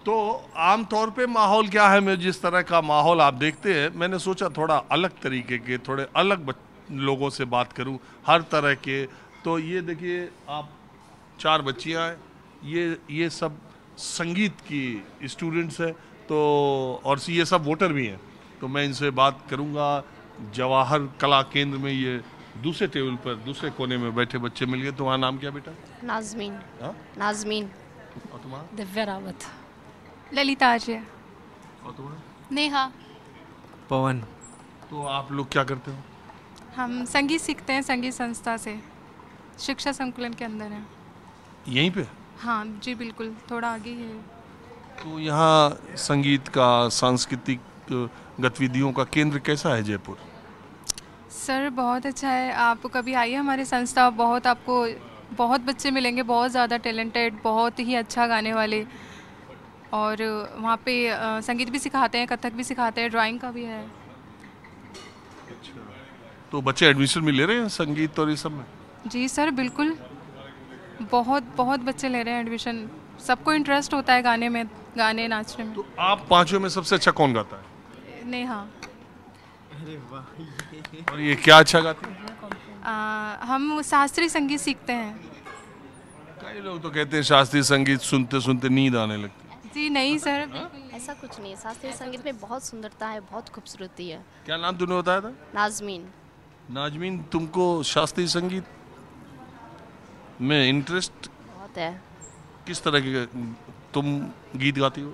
तो आम तौर पे माहौल क्या है, मैं जिस तरह का माहौल आप देखते हैं, मैंने सोचा थोड़ा अलग तरीके के, थोड़े अलग लोगों से बात करूं, हर तरह के। तो ये देखिए, आप 4 बच्चियां हैं, ये सब संगीत की स्टूडेंट्स हैं। तो और ये सब वोटर भी हैं। तो मैं इनसे बात करूंगा। जवाहर कला केंद्र में ये दूसरे टेबल पर दूसरे कोने में बैठे बच्चे मिल गए। तुम्हारा नाम क्या बेटा? नाज़मीन। हाँ? नाज़मीन। और तुम्हारा? दिव्या रावत। ललिता आर्य। और तुम्हारा? नेहा। पवन। तो आप लोग क्या करते हो? हम संगीत सीखते हैं संगीत संस्था से, शिक्षा संकुलन के अंदर है। यहीं पे? हाँ जी बिल्कुल, थोड़ा आगे ही है। तो यहाँ संगीत का, सांस्कृतिक गतिविधियों का केंद्र कैसा है जयपुर? सर बहुत अच्छा है, आप कभी आइए हमारी संस्था, बहुत आपको बहुत बच्चे मिलेंगे, बहुत ज़्यादा टैलेंटेड, बहुत ही अच्छा गाने वाले। और वहाँ पे संगीत भी सिखाते हैं, कथक भी सिखाते हैं, ड्राइंग का भी है। तो बच्चे एडमिशन भी ले रहे हैं संगीत और ये सब में? जी सर बिल्कुल, बहुत बहुत बच्चे ले रहे हैं एडमिशन। सबको इंटरेस्ट होता है गाने में, गाने नाचने में। तो आप पांचों में सबसे अच्छा कौन गाता है? नेहा। अरे वाह, और ये क्या अच्छा गाती है? हम शास्त्रीय संगीत सीखते हैं। कई लोग तो कहते हैं शास्त्रीय संगीत सुनते सुनते नींद आने लगती है। जी नहीं सर, ऐसा कुछ नहीं है, शास्त्रीय संगीत में बहुत सुंदरता है, बहुत खूबसूरती है। क्या नाम तूने बताया था? नाज़मीन। नाजमीन, तुमको शास्त्रीय संगीत में इंटरेस्ट बहुत है। किस तरह के तुम गीत गाती हो?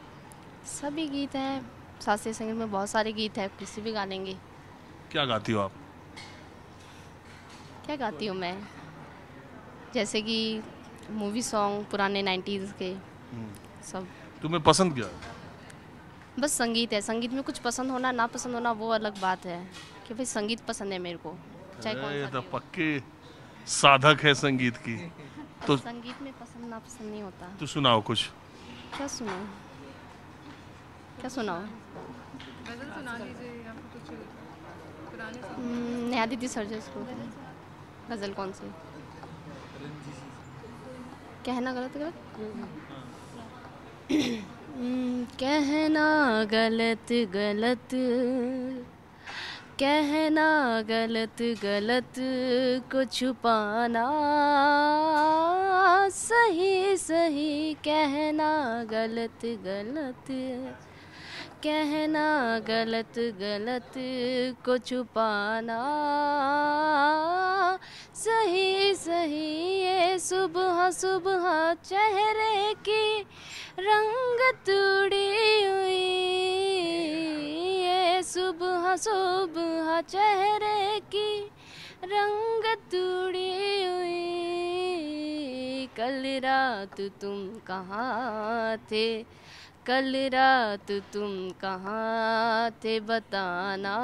सभी गीत हैं, शास्त्रीय संगीत में बहुत सारे गीत हैं, किसी भी गा लेंगे। क्या गाती हो आप? क्या गाती हूँ मैं, जैसे कि मूवी सॉन्ग पुराने 90s के सब। तुम्हें पसंद क्या है? बस संगीत है, संगीत में कुछ पसंद होना ना पसंद होना वो अलग बात है, कि भाई संगीत पसंद है मेरे को, चाहे कौन ये सा तो भी हो। पक्के साधक है संगीत की। तो संगीत में पसंद ना पसंद नहीं होता। तू सुनाओ कुछ। क्या सुनाओ, क्या सुनाओ? गजल सुना दीजिए या फिर कुछ पुराने नेहा दीदी सर्जस को गज़ल कौन सी? कहना गलत गलत कहना गलत गलत, कहना गलत गलत को छुपाना सही सही, कहना गलत गलत, कहना गलत गलत को छुपाना सही सही। ये सुबह सुबह चेहरे की रंगत उड़ी हुई, ये सुबह सुबह चेहरे की रंगत उड़ी हुई। कल रात तुम कहाँ थे, कल रात तुम कहाँ थे बताना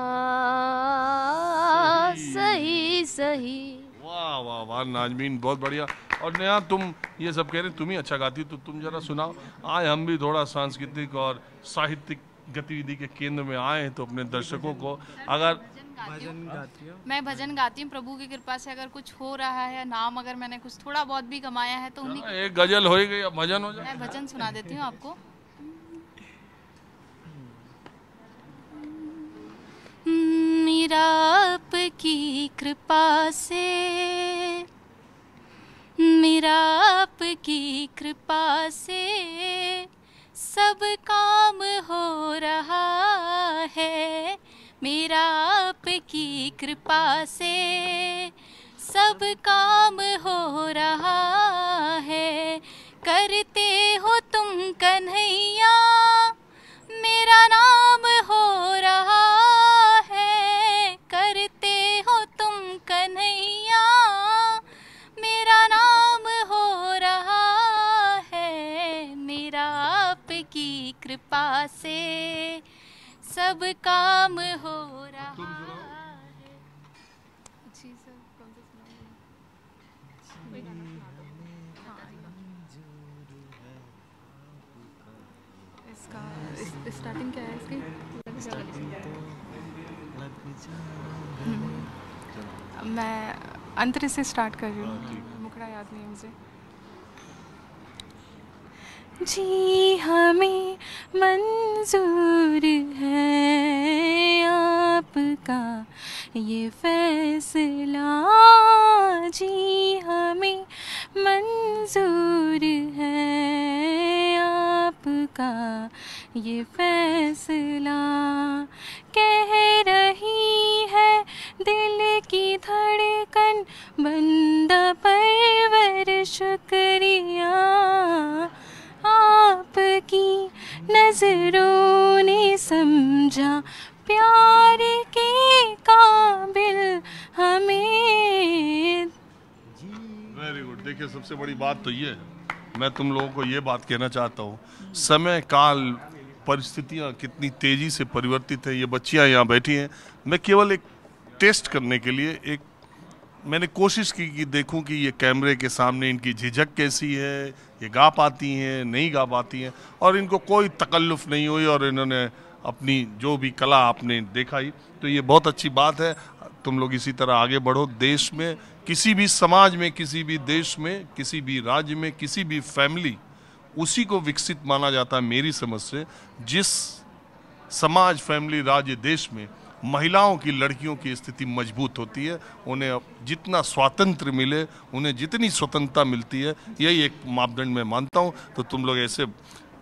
सही सही। वाह वाह वाह नाजमीन, बहुत बढ़िया। और नेहा, तुम ये सब कह रहे तुम ही अच्छा गाती हो, तो तुम जरा सुनाओ। आज हम भी थोड़ा सांस्कृतिक और साहित्यिक गतिविधि के केंद्र में आए हैं, तो अपने दर्शकों को अगर भजन गाती हो? मैं भजन गाती हूँ, प्रभु की कृपा से अगर कुछ हो रहा है, नाम अगर मैंने कुछ थोड़ा बहुत भी कमाया है तो उन्हीं एक गजल हो गई, अब भजन हो जाए। मैं भजन सुना देती हूँ आपको। मेरा आपकी कृपा से, मेरा आपकी कृपा से सब काम हो रहा है, मेरा आपकी कृपा से सब काम हो रहा है। करते हो तुम कन्हैया मेरा नाम हो रहा है, करते हो तुम कन्हैया मेरा नाम हो रहा है। मेरा आपकी कृपा से सब काम हो रहा है। जी सर, कौन सा सुनाऊं? कोई गाना सुना दो। हाँ, इसका स्टार्टिंग क्या है इसकी? मैं अंतर से स्टार्ट कर रही हूँ, मुखड़ा याद नहीं है मुझे। जी हमें मंजूर है आपका ये फैसला जी, हमें मंजूर है आपका ये फैसला। कह रही है दिल की धड़कन, बंदा परवर शुक्रिया, आपकी नजरों ने समझा प्यार के काबिल हमें। Very good. देखिए, सबसे बड़ी बात तो ये है, मैं तुम लोगों को ये बात कहना चाहता हूँ, समय काल परिस्थितियाँ कितनी तेजी से परिवर्तित है। ये बच्चियाँ यहाँ बैठी हैं, मैं केवल एक टेस्ट करने के लिए मैंने कोशिश की कि देखूं कि ये कैमरे के सामने इनकी झिझक कैसी है, ये गा पाती हैं नहीं गा पाती हैं, और इनको कोई तकल्लुफ़ नहीं हुई और इन्होंने अपनी जो भी कला आपने दिखाई, तो ये बहुत अच्छी बात है। तुम लोग इसी तरह आगे बढ़ो। देश में, किसी भी समाज में, किसी भी देश में, किसी भी राज्य में, किसी भी फैमिली, उसी को विकसित माना जाता है मेरी समझ से जिस समाज, फैमिली, राज्य, देश में महिलाओं की, लड़कियों की स्थिति मजबूत होती है। उन्हें जितना स्वातंत्र्य मिले, उन्हें जितनी स्वतंत्रता मिलती है, यही एक मापदंड मैं मानता हूँ। तो तुम लोग ऐसे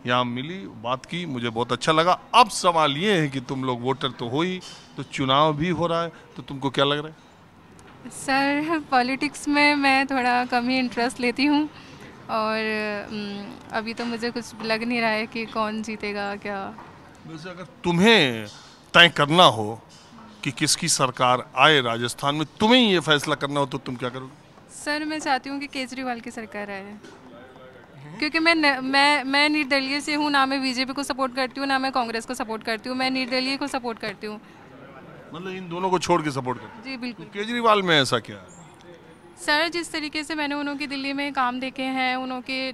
यहाँ मिली, बात की, मुझे बहुत अच्छा लगा। अब सवाल ये है कि तुम लोग वोटर तो हो ही, तो चुनाव भी हो रहा है, तो तुमको क्या लग रहा है? सर, पॉलिटिक्स में मैं थोड़ा कम ही इंटरेस्ट लेती हूँ और अभी तो मुझे कुछ लग नहीं रहा है कि कौन जीतेगा क्या। वैसे अगर तुम्हें तय करना हो कि किसकी सरकार आए राजस्थान में, तुम्हें ये फैसला करना हो, तो तुम क्या करोगे? सर, मैं चाहती हूँ कि केजरीवाल की सरकार आए, क्योंकि मैं निर्दलीय से हूँ। ना मैं बीजेपी को सपोर्ट करती हूँ, ना मैं कांग्रेस को सपोर्ट करती हूँ, मैं निर्दलीय को सपोर्ट करती हूँ। मतलब इन दोनों को छोड़ के सपोर्ट करते? जी बिल्कुल। तो केजरीवाल में ऐसा क्या है? सर, जिस तरीके से मैंने उन्होंने दिल्ली में काम देखे हैं,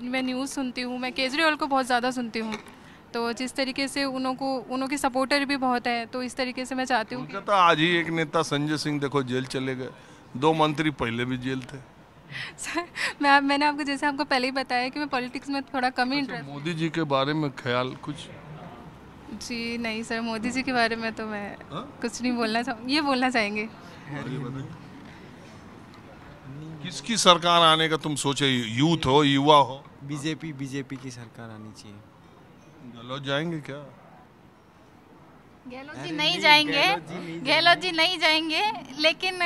मैं न्यूज़ सुनती हूँ, मैं केजरीवाल को बहुत ज़्यादा सुनती हूँ, तो जिस तरीके से उनके सपोर्टर भी बहुत है, तो इस तरीके से मैं चाहती हूँ कि आज ही एक नेता संजय सिंह देखो जेल चले गए, 2 मंत्री पहले भी जेल थे। सर, मैंने आपको जैसे आपको पहले ही बताया कि मैं पॉलिटिक्स में थोड़ा कम ही इंटरेस्ट। मोदी जी के बारे में ख्याल कुछ? जी नहीं सर, मोदी जी के बारे में तो मैं कुछ नहीं बोलना ये बोलना चाहेंगे। किसकी सरकार आने का तुम सोचे? यूथ हो, युवा हो? बीजेपी की सरकार आनी चाहिए। गहलोत जाएंगे क्या? गहलोत जी नहीं जाएंगे, गहलोत जी नहीं जाएंगे, लेकिन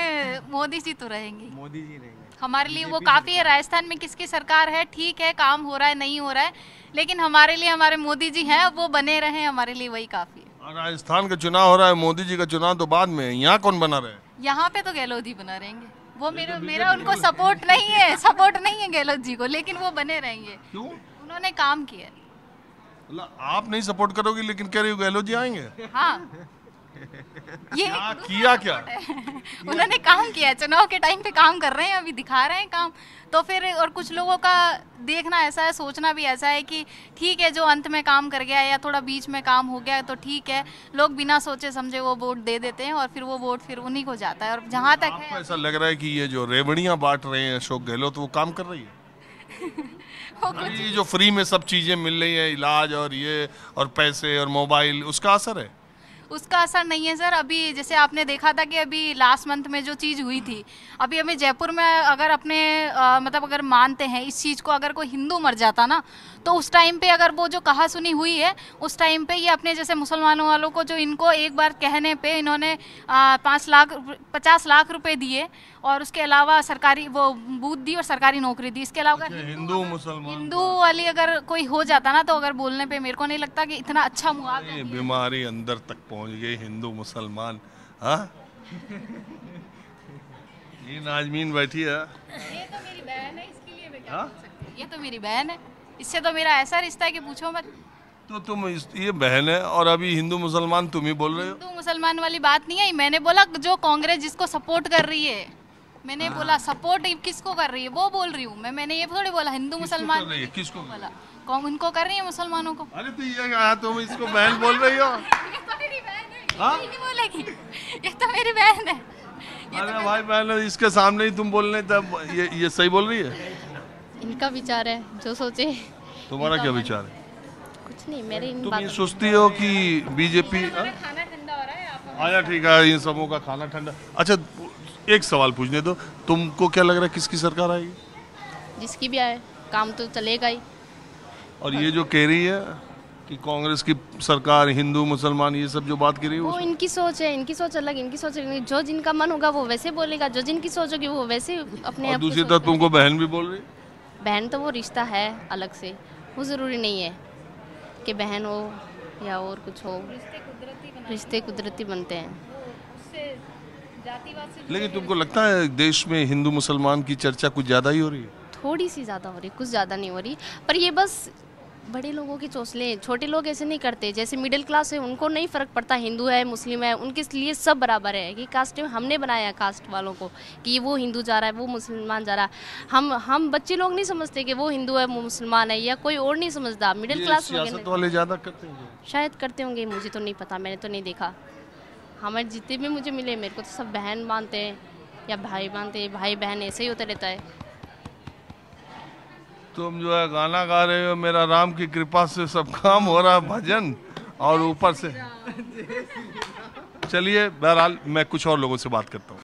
मोदी जी तो रहेंगे। मोदी जी रहेंगे हमारे लिए वो काफ़ी है। राजस्थान में किसकी सरकार है, ठीक है, काम हो रहा है नहीं हो रहा है, लेकिन हमारे लिए हमारे मोदी जी हैं, वो बने रहे, हमारे लिए वही काफ़ी है। राजस्थान का चुनाव हो रहा है, मोदी जी का चुनाव तो बाद में है, यहाँ कौन बना रहे? यहाँ पे तो गहलोत जी बना रहेंगे। वो मेरा उनको सपोर्ट नहीं है गहलोत जी को, लेकिन वो बने रहेंगे। क्यों? उन्होंने काम किया। मतलब आप नहीं सपोर्ट करोगे, लेकिन कह रही हो गहलोत जी आएंगे? हाँ, ये किया क्या? उन्होंने काम किया, चुनाव के टाइम पे काम कर रहे हैं, अभी दिखा रहे हैं काम। तो फिर और कुछ लोगों का देखना ऐसा है, सोचना भी ऐसा है कि ठीक है, जो अंत में काम कर गया या थोड़ा बीच में काम हो गया तो ठीक है, लोग बिना सोचे समझे वो वोट दे देते हैं और फिर वो वोट फिर उन्हीं को जाता है। और जहाँ तक आपको ऐसा लग रहा है कि ये जो रेवड़ियां बांट रहे हैं अशोक गहलोत, वो काम कर रही है? ये जो फ्री में सब चीजें मिल रही है, इलाज और ये और पैसे और मोबाइल, उसका असर है? उसका असर नहीं है सर। अभी जैसे आपने देखा था कि अभी लास्ट मंथ में जो चीज़ हुई थी, अभी हमें जयपुर में अगर अपने मतलब अगर मानते हैं इस चीज़ को, अगर कोई हिंदू मर जाता ना, तो उस टाइम पे अगर वो जो कहा सुनी हुई है, उस टाइम पे ये अपने जैसे मुसलमानों वालों को जो इनको एक बार कहने पे इन्होंने 50 लाख रुपए दिए और उसके अलावा सरकारी वो बूथ दी और सरकारी नौकरी दी। इसके अलावा हिंदू मुसलमान हिंदू वाली अगर कोई हो जाता ना, तो अगर बोलने पे मेरे को नहीं लगता कि इतना अच्छा मुआवजा। बीमारी अंदर तक पहुंच गई, हिंदू मुसलमान। हाँ, ये नाजमीन बैठी है। ये तो मेरी बहन है, इसके लिए मैं क्या बोल सकती हूँ। ये तो मेरी बहन है, इससे तो मेरा ऐसा रिश्ता है कि पूछो मत। तो तुम ये बहन है और अभी हिंदू मुसलमान तुम ही बोल रहे हो? हिंदू मुसलमान वाली बात नहीं है, मैंने बोला जो कांग्रेस जिसको सपोर्ट कर रही है, मैंने बोला सपोर्ट किसको कर रही है वो बोल रही हूँ मैंने ये थोड़ी बोला हिंदू मुसलमान किसको बोला, उनको कर रही है मुसलमानों को। अरे तो ये कहा तुम इसको बहन बोल रही हो? ये तो मेरी बहन है, ये नहीं बोलेगी, ये तो मेरी बहन है। अरे भाई बहन, इसके सामने ही तुम बोल रहे, तब ये सही बोल रही है? इनका विचार है, जो सोचे। तुम्हारा क्या विचार है? कुछ नहीं, मेरे इन तुम ये बातों सोचती हो कि बीजेपी खाना ठंडा हो रहा है आप आया ठीक है, इन सबों का खाना ठंडा। अच्छा, एक सवाल पूछने दो, तुमको क्या लग रहा है किसकी सरकार आएगी? जिसकी भी आए काम तो चलेगा ही। और ये जो कह रही है कि कांग्रेस की सरकार, हिंदू मुसलमान, ये सब जो बात कर रही है वो उसमें- इनकी सोच है, इनकी सोच अलग, इनकी सोच अलग। जो जिनका मन होगा वो वैसे बोलेगा, जो जिनकी सोच होगी वो वैसे अपने और आप की दूसरी सोच तरफ में- तुमको बहन भी बोल रही है। बहन तो वो रिश्ता है अलग से, वो ज़रूरी नहीं है कि बहन हो या और कुछ हो। रिश्ते कुदरती बनते हैं। लेकिन तुमको लगता है देश में हिंदू मुसलमान की चर्चा कुछ ज़्यादा ही हो रही है? थोड़ी सी ज़्यादा हो रही, कुछ ज़्यादा नहीं हो रही, पर ये बस बड़े लोगों के चोंचले। छोटे लोग ऐसे नहीं करते, जैसे मिडिल क्लास है उनको नहीं फ़र्क पड़ता हिंदू है मुस्लिम है, उनके लिए सब बराबर है। कि कास्ट हमने बनाया है कास्ट वालों को कि वो हिंदू जा रहा है वो मुसलमान जा रहा है। हम बच्चे लोग नहीं समझते कि वो हिंदू है वो मुसलमान है, या कोई और नहीं समझता। मिडिल ये क्लास सियासत वाले ज़्यादा करते हैं क्या? शायद करते होंगे, मुझे तो नहीं पता, मैंने तो नहीं देखा। हमारे जितने भी मुझे मिले मेरे को तो सब बहन मानते हैं या भाई मानते हैं, भाई बहन ऐसे ही होता रहता है। तुम जो है गाना गा रहे हो, मेरा राम की कृपा से सब काम हो रहा है, भजन, और ऊपर से चलिए बहरहाल मैं कुछ और लोगों से बात करता हूँ।